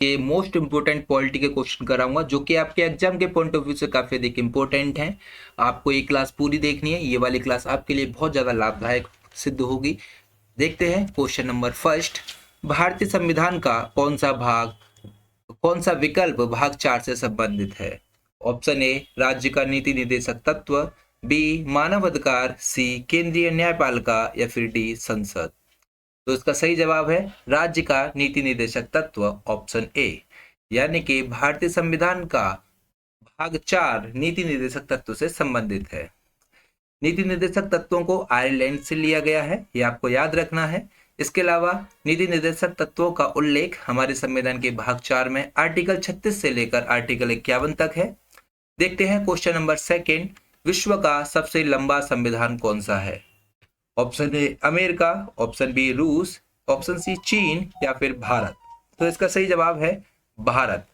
के most important polity के question कराऊंगा, जो कि आपके एग्जाम के पॉइंट ऑफ व्यू से काफी अधिक इंपॉर्टेंट हैं। आपको ये क्लास पूरी देखनी है, ये वाली क्लास आपके लिए बहुत ज्यादा लाभदायक सिद्ध होगी। देखते हैं क्वेश्चन नंबर फर्स्ट। भारतीय संविधान का कौन सा विकल्प भाग 4 से संबंधित है? ऑप्शन ए राज्य का नीति निर्देशक तत्व, बी मानव अधिकार, सी केंद्रीय न्यायपालिका, या फिर डी संसद। तो इसका सही जवाब है राज्य का नीति निर्देशक तत्व, ऑप्शन ए। यानी कि भारतीय संविधान का भाग 4 नीति निर्देशक तत्व से संबंधित है। नीति निर्देशक तत्वों को आयरलैंड से लिया गया है, ये आपको याद रखना है। इसके अलावा नीति निर्देशक तत्वों का उल्लेख हमारे संविधान के भाग 4 में आर्टिकल 36 से लेकर आर्टिकल 51 तक है। देखते हैं क्वेश्चन नंबर सेकंड। विश्व का सबसे लंबा संविधान कौन सा है? Option A America, option B रूस, ऑप्शन सी चीन, या फिर भारत। तो इसका सही जवाब है भारत।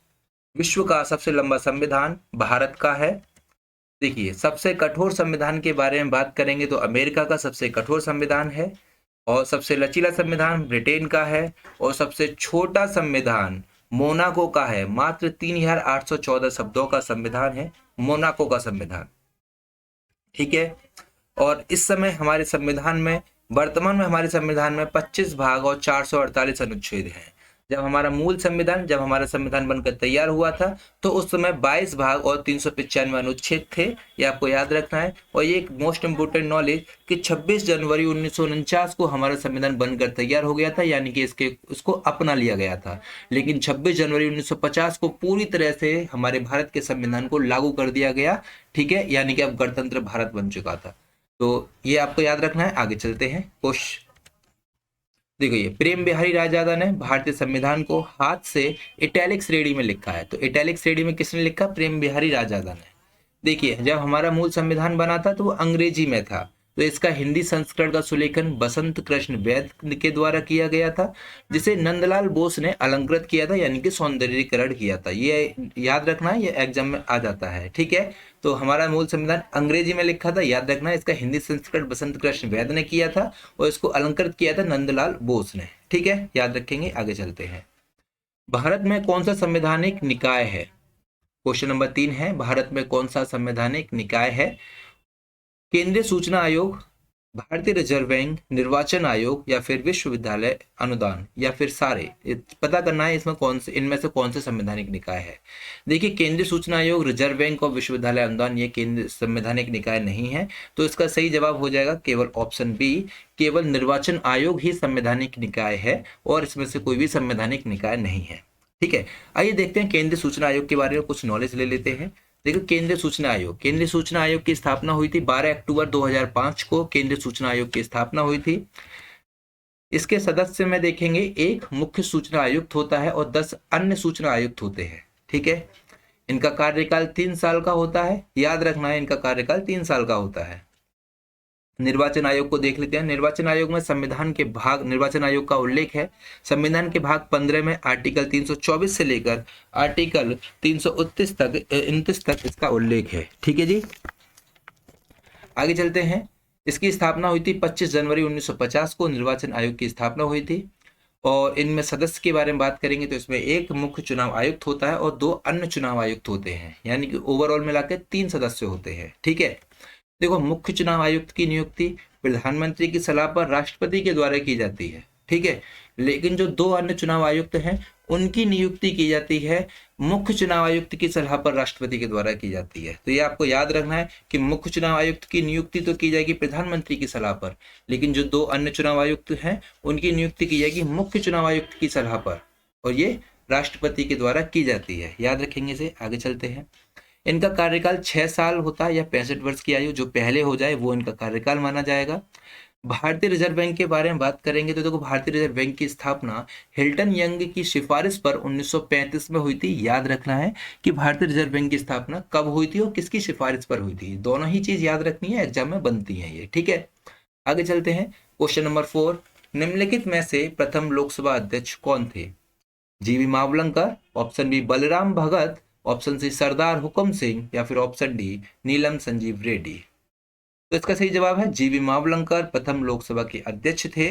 विश्व का सबसे लंबा संविधान भारत का है। देखिए, सबसे कठोर संविधान के बारे में बात करेंगे तो अमेरिका का सबसे कठोर संविधान है, और सबसे लचीला संविधान ब्रिटेन का है, और सबसे छोटा संविधान मोनाको का है। मात्र 3814 शब्दों का संविधान है मोनाको का संविधान। ठीक है। और इस समय हमारे संविधान में, वर्तमान में हमारे संविधान में 25 भाग और 448 अनुच्छेद हैं। जब हमारा संविधान बनकर तैयार हुआ था तो उस समय 22 भाग और 395 अनुच्छेद थे, ये आपको याद रखना है। और ये एक मोस्ट इंपोर्टेंट नॉलेज कि 26 जनवरी 1949 को हमारा संविधान बनकर तैयार हो गया था, यानी कि उसको अपना लिया गया था। लेकिन 26 जनवरी 1950 को पूरी तरह से हमारे भारत के संविधान को लागू कर दिया गया। ठीक है, यानी कि अब गणतंत्र भारत बन चुका था। तो ये आपको याद रखना है। आगे चलते हैं। देखो, ये प्रेम बिहारी रायजादा ने भारतीय संविधान को हाथ से इटैलिक श्रेणी में लिखा है। तो इटैलिक श्रेणी में किसने लिखा? प्रेम बिहारी रायजादा ने। देखिए, जब हमारा मूल संविधान बना था तो वो अंग्रेजी में था, तो इसका हिंदी संस्करण का सुलेखन बसंत कृष्ण वैद्य के द्वारा किया गया था, जिसे नंदलाल बोस ने अलंकृत किया था, यानी कि सौंदर्यीकरण किया था। ये याद रखना है, ये एग्जाम में आ जाता है। ठीक है, तो हमारा मूल संविधान अंग्रेजी में लिखा था, याद रखना है। इसका हिंदी संस्करण बसंत कृष्ण वैद्य ने किया था, और इसको अलंकृत किया था नंदलाल बोस ने। ठीक है, याद रखेंगे। आगे चलते हैं। भारत में कौन सा संवैधानिक निकाय है? क्वेश्चन नंबर 3 है, भारत में कौन सा संवैधानिक निकाय है? केंद्रीय सूचना आयोग, भारतीय रिजर्व बैंक, निर्वाचन आयोग, या फिर विश्वविद्यालय अनुदान, या फिर सारे। पता करना है इनमें से कौन से संवैधानिक निकाय है। देखिए, केंद्रीय सूचना आयोग, रिजर्व बैंक और विश्वविद्यालय अनुदान ये केंद्र संवैधानिक निकाय नहीं है। तो इसका सही जवाब हो जाएगा केवल ऑप्शन बी, केवल निर्वाचन आयोग ही संवैधानिक निकाय है, और इसमें से कोई भी संवैधानिक निकाय नहीं है। ठीक है, आइए देखते हैं केंद्रीय सूचना आयोग के बारे में कुछ नॉलेज ले लेते हैं। देखो, केंद्रीय सूचना आयोग की स्थापना हुई थी 12 अक्टूबर 2005 को। केंद्रीय सूचना आयोग की स्थापना हुई थी। इसके सदस्य में देखेंगे, एक मुख्य सूचना आयुक्त होता है और 10 अन्य सूचना आयुक्त होते हैं। ठीक है, इनका कार्यकाल 3 साल का होता है। याद रखना है, इनका कार्यकाल 3 साल का होता है। निर्वाचन आयोग को देख लेते हैं। निर्वाचन आयोग का उल्लेख है संविधान के भाग 15 में, आर्टिकल 324 से लेकर आर्टिकल 329 तक इसका उल्लेख है। ठीक है जी, आगे चलते हैं। इसकी स्थापना हुई थी 25 जनवरी 1950 को निर्वाचन आयोग की स्थापना हुई थी। और इनमें सदस्य के बारे में बात करेंगे तो इसमें एक मुख्य चुनाव आयुक्त होता है और 2 अन्य चुनाव आयुक्त होते हैं, यानी कि ओवरऑल मिलाकर 3 सदस्य होते हैं। ठीक है, देखो, मुख्य चुनाव आयुक्त की नियुक्ति प्रधानमंत्री की सलाह पर राष्ट्रपति के द्वारा की जाती है। ठीक है, लेकिन जो 2 अन्य चुनाव आयुक्त हैं उनकी नियुक्ति की जाती है मुख्य चुनाव आयुक्त की सलाह पर राष्ट्रपति के द्वारा की जाती है। तो ये आपको याद रखना है कि मुख्य चुनाव आयुक्त की नियुक्ति तो की जाएगी प्रधानमंत्री की सलाह पर, लेकिन जो 2 अन्य चुनाव आयुक्त हैं उनकी नियुक्ति की जाएगी मुख्य चुनाव आयुक्त की सलाह पर, और ये राष्ट्रपति के द्वारा की जाती है। याद रखेंगे इसे। आगे चलते हैं। इनका कार्यकाल 6 साल होता है, या 65 वर्ष की आयु जो पहले हो जाए वो इनका कार्यकाल माना जाएगा। भारतीय रिजर्व बैंक के बारे में बात करेंगे तो देखो, भारतीय रिजर्व बैंक की स्थापना हिल्टन यंग की सिफारिश पर 1935 में हुई थी। याद रखना है कि भारतीय रिजर्व बैंक की स्थापना कब हुई थी और किसकी सिफारिश पर हुई थी। दोनों ही चीज याद रखनी है, एग्जाम में बनती है ये। ठीक है, आगे चलते हैं। क्वेश्चन नंबर 4, निम्नलिखित में से प्रथम लोकसभा अध्यक्ष कौन थे? जीवी मावलंकर, ऑप्शन बी बलराम भगत, ऑप्शन सी सरदार हुकुम सिंह, या फिर ऑप्शन डी नीलम संजीव रेड्डी। तो इसका सही जवाब है जीवी मावलंकर प्रथम लोकसभा के अध्यक्ष थे।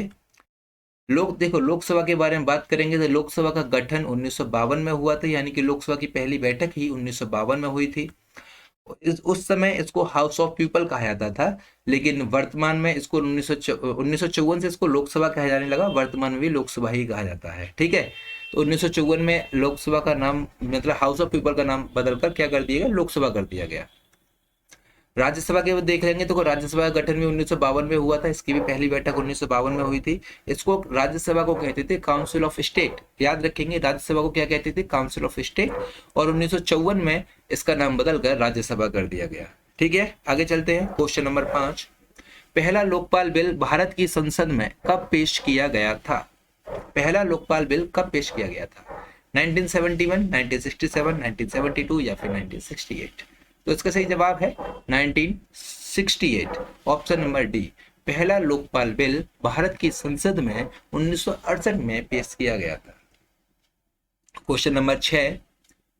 देखो लोकसभा के बारे में बात करेंगे तो लोकसभा का गठन 1952 में हुआ था, यानी कि लोकसभा की पहली बैठक ही 1952 में हुई थी। उस समय इसको हाउस ऑफ पीपल कहा जाता था, लेकिन वर्तमान में इसको 1954 से इसको लोकसभा कहा जाने लगा। वर्तमान में भी लोकसभा ही कहा जाता है, ठीक है। तो 1954 में लोकसभा का नाम मतलब हाउस ऑफ पीपल का नाम बदलकर क्या कर दिया गया, लोकसभा कर दिया गया। राज्यसभा के देख लेंगे तो राज्यसभा का गठन भी 1952 में हुआ था, इसकी भी पहली बैठक 1952 में हुई थी। इसको राज्यसभा को कहते थे काउंसिल ऑफ स्टेट, याद रखेंगे राज्यसभा को क्या कहते थे, काउंसिल ऑफ स्टेट। और 1954 में इसका नाम बदलकर राज्यसभा कर दिया गया, ठीक है। आगे चलते हैं, क्वेश्चन नंबर 5, पहला लोकपाल बिल भारत की संसद में कब पेश किया गया था? पहला लोकपाल बिल कब पेश किया गया था? 1971, 1967, 1972 या फिर 1968? तो इसका सही जवाब है 1968, ऑप्शन नंबर डी। पहला लोकपाल बिल भारत की संसद में 1968 में पेश किया गया था। क्वेश्चन नंबर 6,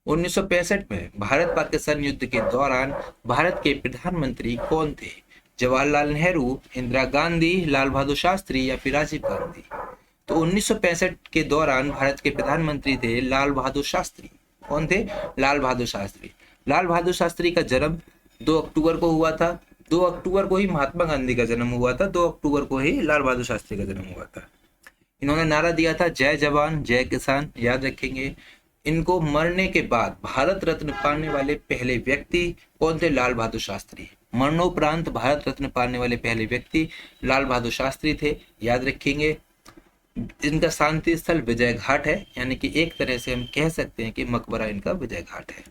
1965 में भारत पाकिस्तान युद्ध के दौरान भारत के प्रधानमंत्री कौन थे? जवाहरलाल नेहरू, इंदिरा गांधी, लाल बहादुर शास्त्री या फिर राजीव गांधी? तो 1965 के दौरान भारत के प्रधानमंत्री थे लाल बहादुर शास्त्री। कौन थे? लाल बहादुर शास्त्री। लाल बहादुर शास्त्री का जन्म 2 अक्टूबर को हुआ था। 2 अक्टूबर को ही महात्मा गांधी का जन्म हुआ था, 2 अक्टूबर को ही लाल बहादुर शास्त्री का जन्म हुआ था। इन्होंने नारा दिया था जय जवान जय किसान, याद रखेंगे। इनको मरने के बाद भारत रत्न पाने वाले पहले व्यक्ति कौन थे? लाल बहादुर शास्त्री। मरणोपरांत भारत रत्न पाने वाले पहले व्यक्ति लाल बहादुर शास्त्री थे, याद रखेंगे। इनका शांति स्थल विजय घाट है, यानी कि एक तरह से हम कह सकते हैं कि मकबरा इनका विजय घाट है।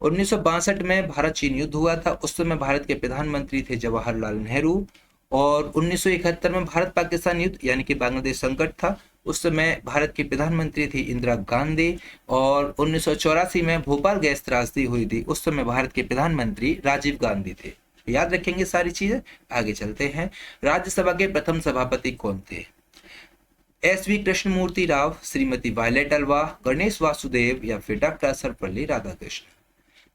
1962 में भारत चीन युद्ध हुआ था, उस समय भारत के प्रधानमंत्री थे जवाहरलाल नेहरू। और 1971 में भारत पाकिस्तान युद्ध यानी कि बांग्लादेश संकट था, उस समय भारत की प्रधानमंत्री थी इंदिरा गांधी। और 1984 में भोपाल गैस त्रासदी हुई थी, उस समय भारत के प्रधानमंत्री राजीव गांधी थे। याद रखेंगे सारी चीजें। आगे चलते हैं, राज्यसभा के प्रथम सभापति कौन थे? एस.वी. कृष्णमूर्ति राव, श्रीमती वायलेट अल्वा, गणेश वासुदेव या फिर डॉक्टर सर्वपल्ली राधाकृष्णन?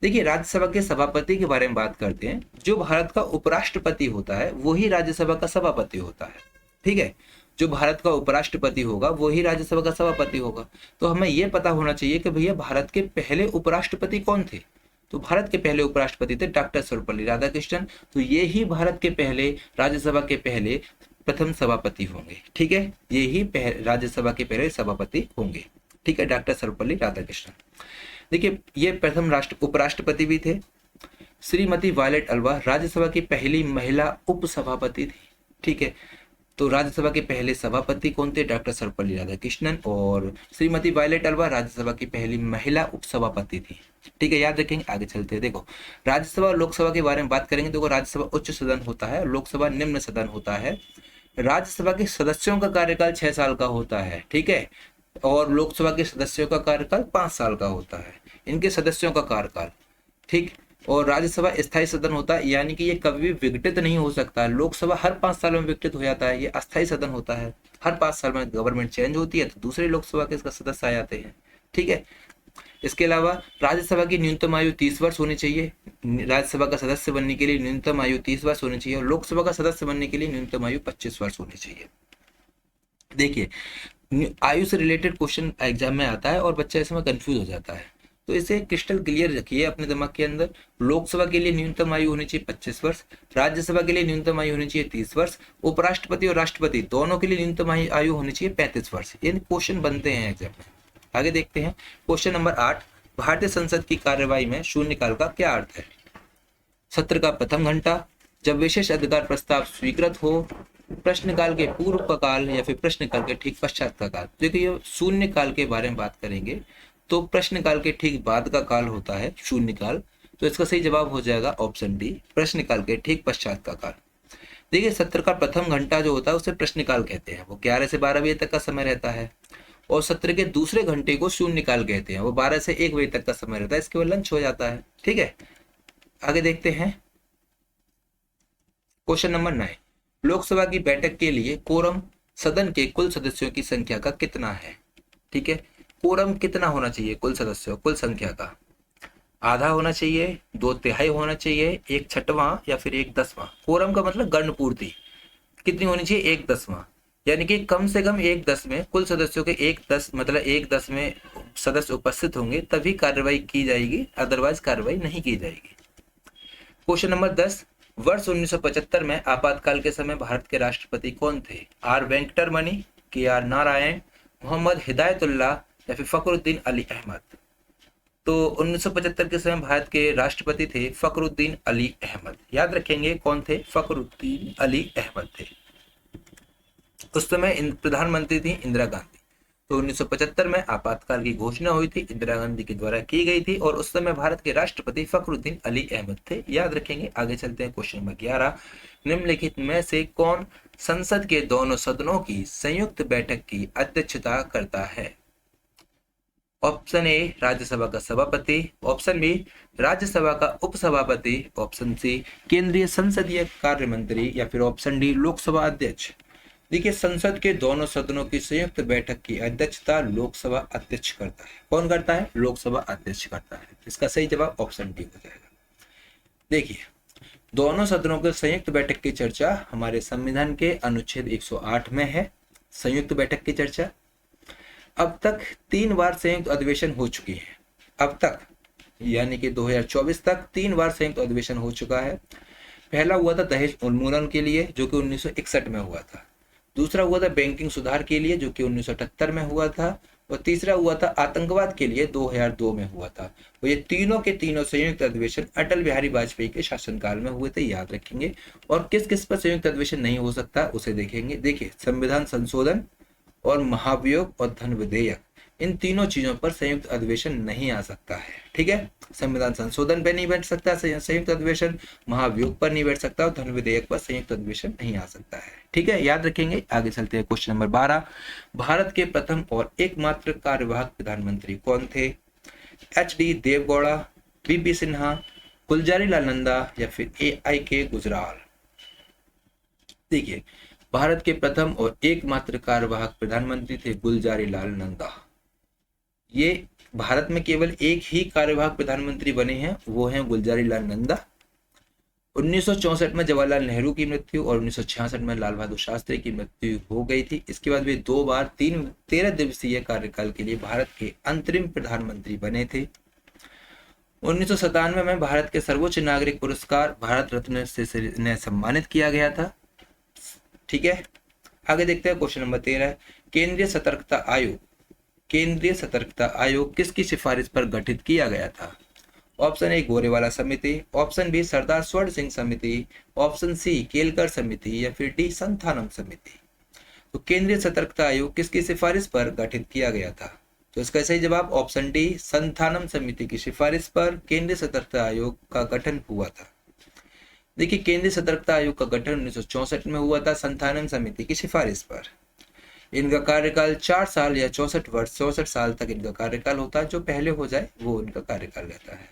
देखिए राज्यसभा के सभापति के बारे में बात करते हैं। जो भारत का उपराष्ट्रपति होता है वही राज्यसभा का सभापति होता है, ठीक है। जो भारत का उपराष्ट्रपति होगा वही राज्यसभा का सभापति होगा। तो हमें यह पता होना चाहिए कि भैया भारत के पहले उपराष्ट्रपति कौन थे? तो भारत के पहले उपराष्ट्रपति थे डॉक्टर सर्वपल्ली राधाकृष्णन। तो ये ही भारत के पहले राज्यसभा के पहले प्रथम सभापति होंगे, ठीक है। ये ही राज्यसभा के पहले सभापति होंगे, ठीक है, डॉक्टर सर्वपल्ली राधाकृष्णन। देखिए ये प्रथम उपराष्ट्रपति भी थे। श्रीमती वायलेट अल्वा राज्यसभा की पहली महिला उपसभापति थी, ठीक है। तो राज्यसभा के पहले सभापति कौन थे? डॉक्टर सर्वपल्ली राधाकृष्णन। और श्रीमती वायलेट अल्वा राज्यसभा की पहली महिला उपसभापति थी, ठीक है, याद रखेंगे। आगे चलते हैं, देखो राज्यसभा और लोकसभा के बारे में बात करेंगे। देखो राज्यसभा उच्च सदन होता है, लोकसभा निम्न सदन होता है। राज्यसभा के सदस्यों का कार्यकाल 6 साल का होता है, ठीक है। और लोकसभा के सदस्यों का कार्यकाल 5 साल का होता है, इनके सदस्यों का कार्यकाल, ठीक। और राज्यसभा स्थायी सदन होता है, यानी कि ये कभी भी विघटित नहीं हो सकता। लोकसभा हर 5 साल में विघटित हो जाता है, ये अस्थायी सदन होता है। हर 5 साल में गवर्नमेंट चेंज होती है तो दूसरे लोकसभा के इसका सदस्य आ जाते हैं, ठीक है। इसके अलावा राज्यसभा की न्यूनतम आयु 30 वर्ष होनी चाहिए। राज्यसभा का सदस्य बनने के लिए न्यूनतम आयु 30 वर्ष होनी चाहिए और लोकसभा का सदस्य बनने के लिए न्यूनतम आयु 25 वर्ष होनी चाहिए। देखिए आयु से रिलेटेड क्वेश्चन एग्जाम में आता है और बच्चा इसमें कंफ्यूज हो जाता है, तो इसे क्रिस्टल क्लियर रखिए अपने दिमाग के अंदर। लोकसभा के लिए न्यूनतम आयु होनी चाहिए 25 वर्ष, राज्यसभा के लिए न्यूनतम आयु होनी चाहिए 30 वर्ष, उपराष्ट्रपति और राष्ट्रपति दोनों के लिए न्यूनतम आयु होनी चाहिए 35 वर्ष। ये क्वेश्चन बनते हैं एग्जाम में। आगे देखते हैं क्वेश्चन नंबर 8, भारतीय संसद की कार्यवाही में शून्यकाल का क्या अर्थ है? सत्र का प्रथम घंटा, जब विशेष अधिकार प्रस्ताव स्वीकृत हो, प्रश्नकाल के पूर्व का काल या फिर प्रश्नकाल के ठीक पश्चात का काल। देखिए शून्य काल के बारे में बात करेंगे तो प्रश्नकाल के ठीक बाद का काल होता है शून्यकाल। तो इसका सही जवाब हो जाएगा ऑप्शन डी, प्रश्नकाल के ठीक पश्चात का काल। देखिए सत्र का प्रथम घंटा जो होता है उसे प्रश्नकाल कहते हैं, वो 11 से 12 बजे तक का समय रहता है। और सत्र के दूसरे घंटे को शून्यकाल कहते हैं, वो 12 से 1 बजे तक का समय रहता है, इसके बाद लंच हो जाता है, ठीक है। आगे देखते हैं क्वेश्चन नंबर 9, लोकसभा की बैठक के लिए कोरम सदन के कुल सदस्यों की संख्या का कितना है? ठीक है, कोरम कितना होना चाहिए कुल सदस्यों कुल संख्या का? आधा होना चाहिए, 2/3 होना चाहिए, 1/6 या फिर 1/10। कोरम का मतलब गण पूर्ति कितनी होनी चाहिए? 1/10। यानी कि कम से कम 1/10 में कुल सदस्यों के 1/10 मतलब 1/10 में सदस्य उपस्थित होंगे तभी कार्रवाई की जाएगी, अदरवाइज कार्रवाई नहीं की जाएगी। क्वेश्चन नंबर 10, वर्ष 1975 में आपातकाल के समय भारत के राष्ट्रपति कौन थे? आर वेंकटरमणि, के आर नारायण, मोहम्मद हिदायतुल्लाह या फिर फखरुद्दीन अली अहमद। तो 1975 के समय भारत के राष्ट्रपति थे फखरुद्दीन अली अहमद। याद रखेंगे कौन थे? फखरुद्दीन अली अहमद थे। उस समय प्रधानमंत्री थी इंदिरा गांधी। तो 1975 में आपातकाल की घोषणा हुई थी, इंदिरा गांधी के द्वारा की गई थी और उस समय भारत के राष्ट्रपति फखरुद्दीन अली अहमद थे। याद रखेंगे। आगे चलते हैं क्वेश्चन नंबर 11, निम्नलिखित में से कौन संसद के दोनों सदनों की संयुक्त बैठक की अध्यक्षता करता है? ऑप्शन ए राज्यसभा का सभापति, ऑप्शन बी राज्यसभा का उपसभापति, ऑप्शन सी केंद्रीय संसदीय कार्य मंत्री या फिर ऑप्शन डी लोकसभा अध्यक्ष। देखिए, संसद के दोनों सदनों की संयुक्त बैठक की अध्यक्षता लोकसभा अध्यक्ष करता है। कौन करता है? लोकसभा अध्यक्ष करता है। इसका सही जवाब ऑप्शन डी हो जाएगा। देखिए, दोनों सदनों की संयुक्त बैठक की चर्चा हमारे संविधान के अनुच्छेद 108 में है। संयुक्त बैठक की चर्चा अब तक 3 बार संयुक्त अधिवेशन हो चुकी है। अब तक यानी कि 2024 तक 3 बार संयुक्त अधिवेशन हो चुका है। पहला हुआ था दहेज उन्मूलन के लिए, जो कि 1961 में हुआ था। दूसरा हुआ था बैंकिंग सुधार के लिए, जो कि 1978 में हुआ था। और तीसरा हुआ था आतंकवाद के लिए, 2002 में हुआ था। तो ये तीनों के तीनों संयुक्त अधिवेशन अटल बिहारी वाजपेयी के शासनकाल में हुए थे। याद रखेंगे। और किस किस पर संयुक्त अधिवेशन नहीं हो सकता उसे देखेंगे। देखिए, संविधान संशोधन और महाभियोग और धन विधेयक, इन तीनों चीजों पर संयुक्त अधिवेशन नहीं आ सकता है। ठीक है, संविधान संशोधन पर नहीं बैठ सकता संयुक्त अधिवेशन, महाभियोग पर नहीं बैठ सकता और धन विधेयक पर संयुक्त अधिवेशन नहीं आ सकता है। ठीक है, याद रखेंगे। आगे चलते हैं क्वेश्चन नंबर 12, भारत के प्रथम और एकमात्र कार्यवाहक प्रधानमंत्री कौन थे? HD देवगौड़ा, BP सिन्हा, गुलजारी लाल नंदा या फिर AIK गुजराल। देखिए, भारत के प्रथम और एकमात्र कार्यवाहक प्रधानमंत्री थे गुलजारी लाल नंदा। ये भारत में केवल एक ही कार्यवाहक प्रधानमंत्री बने हैं, वो हैं गुलजारी लाल नंदा। 1964 में जवाहरलाल नेहरू की मृत्यु और 1966 में लाल बहादुर शास्त्री की मृत्यु हो गई थी। इसके बाद वे 2 बार 13 दिवसीय कार्यकाल के लिए भारत के अंतरिम प्रधानमंत्री बने थे। 1997 में भारत के सर्वोच्च नागरिक पुरस्कार भारत रत्न से इन्हें सम्मानित किया गया था। ठीक है, आगे देखते हैं क्वेश्चन नंबर 13, केंद्रीय सतर्कता आयोग किसकी सिफारिश पर गठित किया गया था? ऑप्शन ए गोरेवाला समिति, ऑप्शन बी सरदार स्वर्ण सिंह समिति, ऑप्शन सी केलकर समिति या फिर डी संथानम समिति। तो केंद्रीय सतर्कता आयोग किसकी सिफारिश पर गठित किया गया था? तो इसका सही जवाब ऑप्शन डी संथानम समिति की सिफारिश पर केंद्रीय सतर्कता आयोग का गठन हुआ था। देखिए, केंद्रीय सतर्कता आयोग का गठन 1964 में हुआ था संथानम समिति की सिफारिश पर। इनका कार्यकाल 4 साल या 64 वर्ष 64 साल तक इनका कार्यकाल होता है। जो पहले हो जाए वो इनका कार्यकाल रहता है।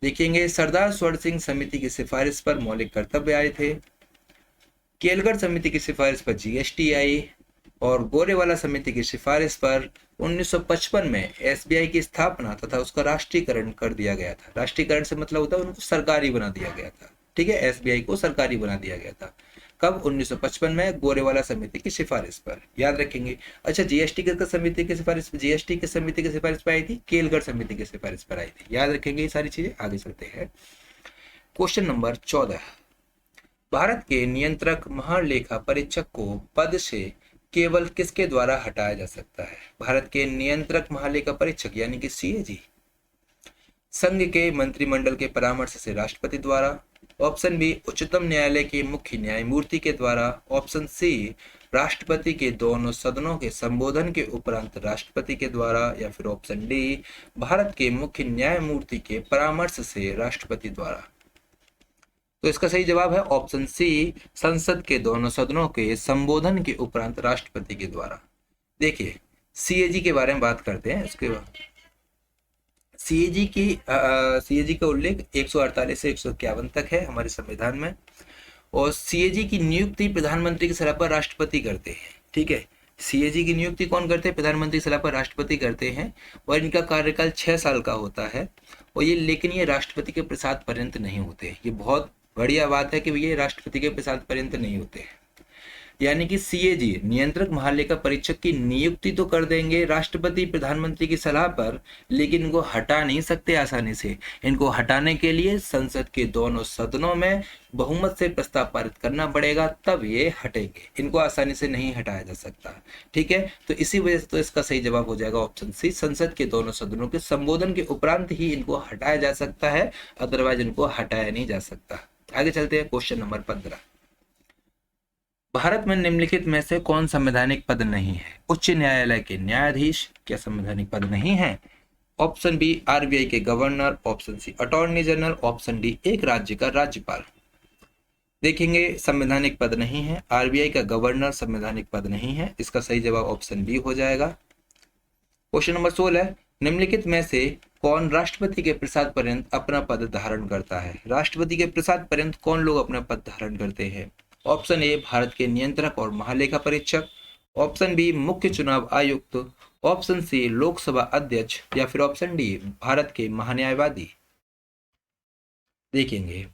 देखेंगे, सरदार स्वर्ण सिंह समिति की सिफारिश पर मौलिक कर्तव्य आए थे, केलकर समिति की सिफारिश पर GST आई और गोरेवाला समिति की सिफारिश पर 1955 में SBI की स्थापना तथा उसका राष्ट्रीयकरण कर दिया गया था। राष्ट्रीयकरण से मतलब होता है उनको सरकारी बना दिया गया था। ठीक है, SBI को सरकारी बना दिया गया था। कब? 1955 में गोरेवाला समिति की सिफारिश पर। याद रखेंगे। अच्छा, GST की समिति की सिफारिश पर आई थी, केलकर समिति की सिफारिश पर आई थी। याद रखेंगे ये सारी चीजें। आगे चलते हैं क्वेश्चन नंबर 14, भारत के नियंत्रक महालेखा परीक्षक को पद से केवल किसके द्वारा हटाया जा सकता है? भारत के नियंत्रक महालेखा परीक्षक यानी कि CAG संघ के मंत्रिमंडल के परामर्श से राष्ट्रपति द्वारा, ऑप्शन बी उच्चतम न्यायालय के मुख्य न्यायमूर्ति के द्वारा, ऑप्शन सी राष्ट्रपति के दोनों सदनों के संबोधन के उपरांत राष्ट्रपति के द्वारा या फिर ऑप्शन डी भारत के मुख्य न्यायमूर्ति के परामर्श से राष्ट्रपति द्वारा। तो इसका सही जवाब है ऑप्शन सी संसद के दोनों सदनों के संबोधन के उपरांत राष्ट्रपति के द्वारा। देखिए, CAG के बारे में बात करते हैं। इसके बाद CAG का उल्लेख 148 से 151 तक है हमारे संविधान में। और CAG की नियुक्ति प्रधानमंत्री की सलाह पर राष्ट्रपति करते हैं। ठीक है, CAG की नियुक्ति कौन करते हैं? प्रधानमंत्री की सलाह पर राष्ट्रपति करते हैं। और इनका कार्यकाल 6 साल का होता है। और लेकिन ये राष्ट्रपति के प्रसाद पर्यंत नहीं होते। ये बहुत बढ़िया बात है कि ये राष्ट्रपति के प्रसाद पर्यंत नहीं होते हैं। यानी कि सीएजी नियंत्रक महालेखा परीक्षक की नियुक्ति तो कर देंगे राष्ट्रपति प्रधानमंत्री की सलाह पर, लेकिन इनको हटा नहीं सकते आसानी से। इनको हटाने के लिए संसद के दोनों सदनों में बहुमत से प्रस्ताव पारित करना पड़ेगा, तब ये हटेंगे। इनको आसानी से नहीं हटाया जा सकता। ठीक है, तो इसी वजह से तो इसका सही जवाब हो जाएगा ऑप्शन सी, संसद के दोनों सदनों के संबोधन के उपरांत ही इनको हटाया जा सकता है, अदरवाइज इनको हटाया नहीं जा सकता। आगे चलते हैं, क्वेश्चन नंबर 15। भारत में निम्नलिखित में से कौन संवैधानिक पद नहीं है? उच्च न्यायालय के न्यायाधीश क्या संवैधानिक पद नहीं है? ऑप्शन बी आरबीआई के governor, option C attorney general, option D एक राज्य का राज्यपाल। देखेंगे, संवैधानिक पद नहीं है, आरबीआई का गवर्नर संवैधानिक पद नहीं है, इसका सही जवाब ऑप्शन बी हो जाएगा। क्वेश्चन नंबर 16, निम्नलिखित में से कौन राष्ट्रपति के प्रसाद पर्यंत अपना पद धारण करता है? राष्ट्रपति के प्रसाद पर्यंत कौन लोग अपना पद धारण करते हैं? ऑप्शन ए भारत के नियंत्रक और महालेखा परीक्षक, ऑप्शन बी मुख्य चुनाव आयुक्त, ऑप्शन सी लोकसभा अध्यक्ष, या फिर ऑप्शन डी भारत के महान्यायवादी। देखेंगे,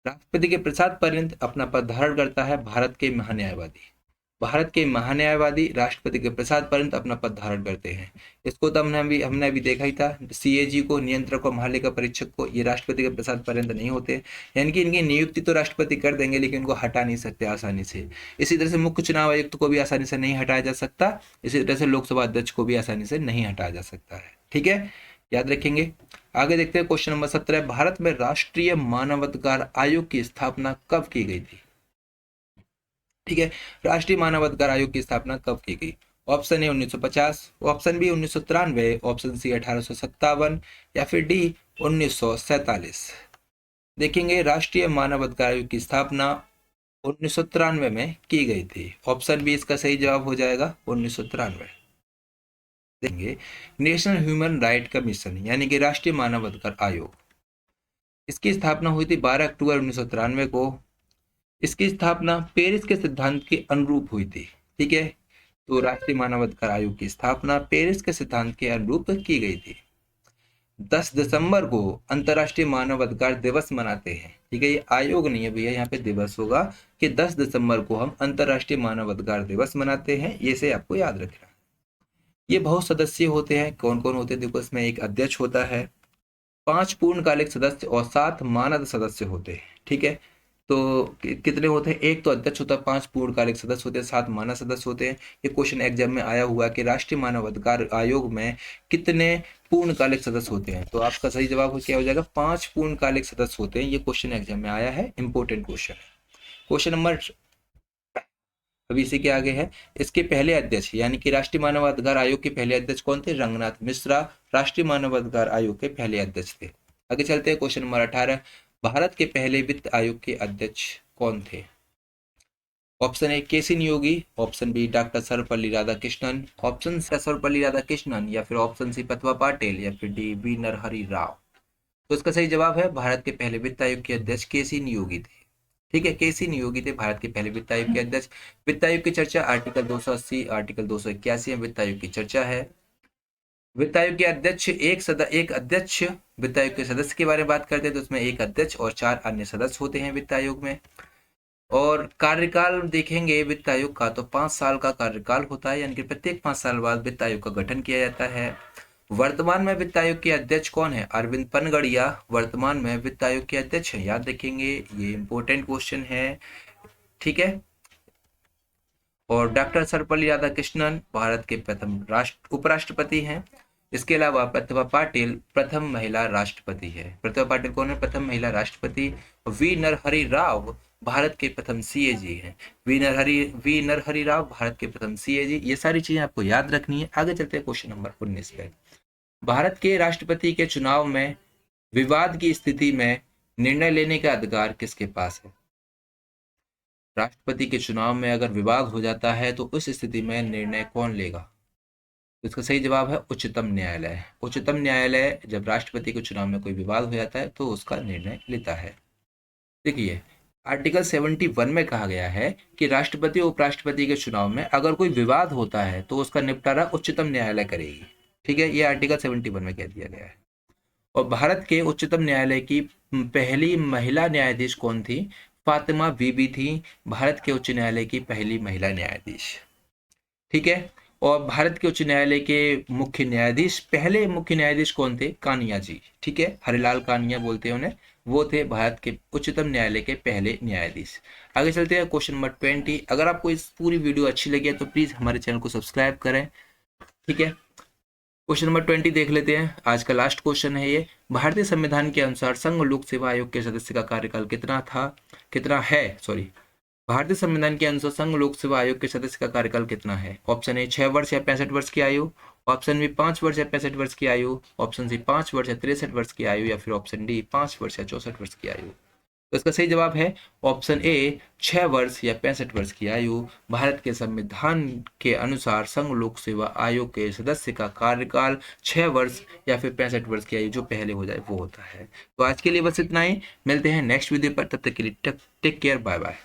राष्ट्रपति के प्रसाद पर्यंत अपना पद धारण करता है भारत के महान्यायवादी। भारत के महान्यायवादी राष्ट्रपति के प्रसाद पर्यंत अपना पद धारण करते हैं। इसको तो हमने अभी देखा ही था, सीएजी को, नियंत्रक और महालेखा परीक्षक को, ये राष्ट्रपति के प्रसाद पर्यंत नहीं होते, यानी कि इनकी नियुक्ति तो राष्ट्रपति कर देंगे, लेकिन इनको हटा नहीं सकते आसानी से। इसी तरह से मुख्य चुनाव आयुक्त को भी आसानी से नहीं हटाया जा सकता, इसी तरह से लोकसभा अध्यक्ष को भी आसानी से नहीं हटाया जा सकता है। ठीक है, याद रखेंगे। आगे देखते हैं, क्वेश्चन नंबर 17, भारत में राष्ट्रीय मानवाधिकार आयोग की स्थापना कब की गई थी? ठीक है, राष्ट्रीय मानवाधिकार आयोग की स्थापना कब की गई? Option A 1950, option B 1993, option C 1857, या फिर डी 1947। देखेंगे, राष्ट्रीय मानवाधिकार आयोग की स्थापना 1993 में की गई थी। ऑप्शन बी इसका सही जवाब हो जाएगा, 1993। देंगे, नेशनल ह्यूमन राइट कमीशन यानी कि राष्ट्रीय मानवाधिकार आयोग, इसकी स्थापना हुई थी 12 अक्टूबर 1993 को। इसकी स्थापना पेरिस के सिद्धांत के अनुरूप हुई थी। ठीक है, तो राष्ट्रीय मानवाधिकार आयोग की स्थापना पेरिस के सिद्धांत के अनुरूप की गई थी। 10 दिसंबर को अंतर्राष्ट्रीय मानवाधिकार दिवस मनाते हैं। ठीक है, ये आयोग नहीं है भैया, यहाँ पे दिवस होगा कि 10 दिसंबर को हम अंतर्राष्ट्रीय मानवाधिकार दिवस मनाते हैं, ये से आपको याद रखना। ये बहुत सदस्य होते हैं, कौन कौन होते हैं? देखो, इसमें एक अध्यक्ष होता है, 5 पूर्णकालिक सदस्य और 7 मानद सदस्य होते हैं। ठीक है, तो कितने होते हैं? एक तो अध्यक्ष होता है, 5 पूर्णकालिक सदस्य होते हैं, 7 मानद सदस्य होते हैं। ये क्वेश्चन एग्जाम में आया हुआ कि राष्ट्रीय मानवाधिकार आयोग में कितने पूर्णकालिक सदस्य होते हैं? तो आपका सही जवाब क्या हो जाएगा? 5 पूर्णकालिक सदस्य होते हैं। ये क्वेश्चन एग्जाम में आया है, इंपॉर्टेंट क्वेश्चन है। क्वेश्चन नंबर अभी इसी के आगे है, इसके पहले अध्यक्ष यानी कि राष्ट्रीय मानवाधिकार आयोग के पहले अध्यक्ष कौन थे? रंगनाथ मिश्रा राष्ट्रीय मानवाधिकार आयोग के पहले अध्यक्ष थे। आगे चलते हैं, क्वेश्चन नंबर 18, भारत के पहले वित्त आयोग के अध्यक्ष कौन थे? Option A KC Niyogi, option B doctor Sarvepalli Radhakrishnan, option C Sarvepalli Radhakrishnan, या फिर ऑप्शन सी प्रतिभा पाटिल, या फिर डी वी नरहरि राव। तो इसका सही जवाब है, भारत के पहले वित्त आयोग के अध्यक्ष केसी नियोगी थे। ठीक है, केसी नियोगी थे भारत के पहले वित्त आयोग के अध्यक्ष। वित्त आयोग की चर्चा आर्टिकल 280, आर्टिकल 281 में वित्त आयोग की चर्चा है। वित्त आयोग के अध्यक्ष एक अध्यक्ष, वित्त आयोग के सदस्य के बारे में बात करते हैं तो उसमें एक अध्यक्ष और 4 अन्य सदस्य होते हैं वित्त आयोग में। और कार्यकाल देखेंगे वित्त आयोग का तो 5 साल का कार्यकाल होता है, यानी कि प्रत्येक 5 साल बाद वित्त आयोग का गठन किया जाता है। वर्तमान में वित्त आयोग के अध्यक्ष कौन है? अरविंद पनगड़िया वर्तमान में वित्त आयोग के अध्यक्ष हैं, याद रखेंगे, ये इंपॉर्टेंट क्वेश्चन है। ठीक है, और डॉक्टर सर्वपल्ली राधाकृष्णन भारत के प्रथम उपराष्ट्रपति हैं। इसके अलावा प्रतिभा पाटिल प्रथम महिला राष्ट्रपति है। प्रतिभा पाटिल कौन है? प्रथम महिला राष्ट्रपति। वी नरहरि राव भारत के प्रथम सीएजी हैं। वी नरहरि राव भारत के प्रथम सीएजी। ये सारी चीजें आपको याद रखनी है। आगे चलते हैं क्वेश्चन नंबर 19 पे। भारत के राष्ट्रपति के चुनाव में विवाद की स्थिति में निर्णय लेने का अधिकार किसके पास है? राष्ट्रपति के चुनाव में अगर विवाद हो जाता है तो उस स्थिति में निर्णय कौन लेगा? तो इसका सही जवाब है उच्चतम न्यायालय। उच्चतम न्यायालय जब राष्ट्रपति के चुनाव में कोई विवाद हो जाता है तो उसका निर्णय लेता है। देखिए, आर्टिकल 71 में कहा गया है कि राष्ट्रपति और उपराष्ट्रपति के चुनाव में अगर कोई विवाद होता है तो उसका निपटारा उच्चतम न्यायालय करेगी। ठीक है, ये आर्टिकल 71 में कह दिया गया है। और भारत के उच्चतम न्यायालय की पहली महिला न्यायाधीश कौन थी? फातिमा बीबी थी भारत के उच्च न्यायालय की पहली महिला न्यायाधीश। ठीक है। और भारत के उच्च न्यायालय के मुख्य न्यायाधीश, पहले मुख्य न्यायाधीश कौन थे? कानिया जी। ठीक है, हरिलाल कानिया बोलते हैं उन्हें। वो थे भारत के उच्चतम न्यायालय के पहले न्यायाधीश। आगे चलते हैं क्वेश्चन नंबर 20। अगर आपको इस पूरी वीडियो अच्छी लगी है तो प्लीज हमारे चैनल को सब्सक्राइब करें। ठीक है, क्वेश्चन नंबर 20 देख लेते हैं। आज का लास्ट क्वेश्चन है ये। भारतीय संविधान के अनुसार संघ लोक सेवा आयोग के सदस्य का कार्यकाल कितना है? सॉरी, भारतीय संविधान के अनुसार संघ लोक सेवा आयोग के सदस्य का कार्यकाल कितना है? ऑप्शन ए 6 वर्ष या 65 वर्ष की आयु, ऑप्शन बी 5 वर्ष या 65 वर्ष की आयु, ऑप्शन सी 5 वर्ष या 63 वर्ष की आयु, या फिर ऑप्शन डी 5 वर्ष या 64 वर्ष की आयु। तो इसका सही जवाब है ऑप्शन ए 6 वर्ष या 65 वर्ष की आयु। भारत के संविधान के अनुसार संघ लोक सेवा आयोग के सदस्य का कार्यकाल 6 वर्ष या फिर 65 वर्ष की आयु, जो पहले हो जाए वो होता है। तो आज के लिए बस इतना ही, मिलते हैं नेक्स्ट वीडियो पर, तब तक के लिए टेक केयर, बाय बाय।